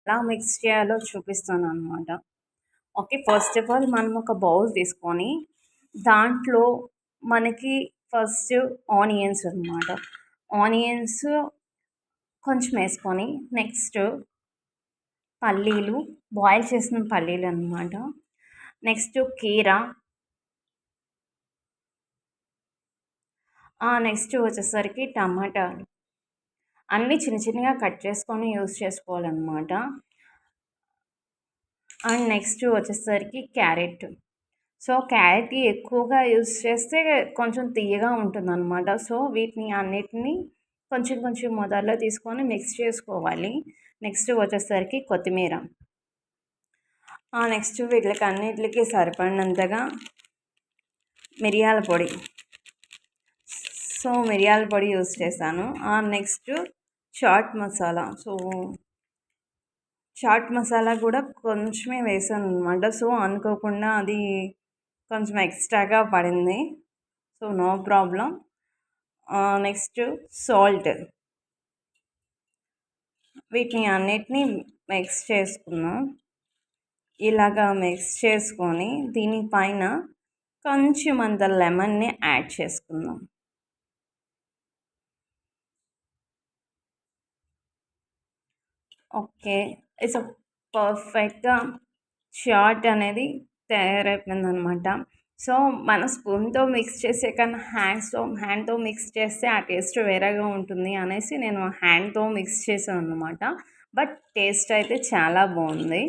ఎలా మిక్స్ చేయాలో చూపిస్తాననమాట. Okay. First of all మనం ఒక బౌల్ తీసుకొని దాంట్లో మనకి ఫస్ట్ ఆనియన్స్ అనమాట. ఆనియన్స్ కొంచెం వేసుకొని నెక్స్ట్ పల్లీలు, బాయిల్ చేసిన పల్లీలనమాట. నెక్స్ట్ కీరా, నెక్స్ట్ వచ్చేసరికి టమాటాలు అన్నీ చిన్న చిన్నగా కట్ చేసుకొని యూజ్ చేసుకోవాలనమాట. అండ్ నెక్స్ట్ వచ్చేసరికి క్యారెట్. సో, క్యారెట్ ఎక్కువగా యూజ్ చేస్తే కొంచెం తియ్యగా ఉంటుందనమాట. సో, వీటిని అన్నిటిని కొంచెం కొంచెం మోతాదులో తీసుకొని మిక్స్ చేసుకోవాలి. నెక్స్ట్ వచ్చేసరికి కొత్తిమీర. నెక్స్ట్ వీటిలకన్నిట్లికి సరిపడినంతగా మిరియాల పొడి. సో, మిరియాల పొడి యూజ్ చేశాను. నెక్స్ట్ చాట్ మసాలా. సో, చాట్ మసాలా కూడా కొంచెమే వేసాననమాట. సో, అనుకోకుండా అది కొంచెం ఎక్స్ట్రాగా పడింది. So, no problem. Next salt. వీటిని అన్నిటిని మిక్స్ చేసుకున్నాం. ఇలాగా మిక్స్ చేసుకొని దీనిపైన కొంచెం అంత లెమన్ని యాడ్ చేసుకుందాం. ఓకే. ఇట్స్ పర్ఫెక్ట్‌గా చాట్ అనేది తయారైపోయిందనమాట. సో, మన స్పూన్‌తో మిక్స్ చేసే కన్నా హ్యాండ్‌తో మిక్స్ చేస్తే ఆ టేస్ట్ వేరేగా ఉంటుంది అనేసి నేను హ్యాండ్‌తో మిక్స్ చేశాననమాట. బట్ టేస్ట్ అయితే చాలా బాగుంది.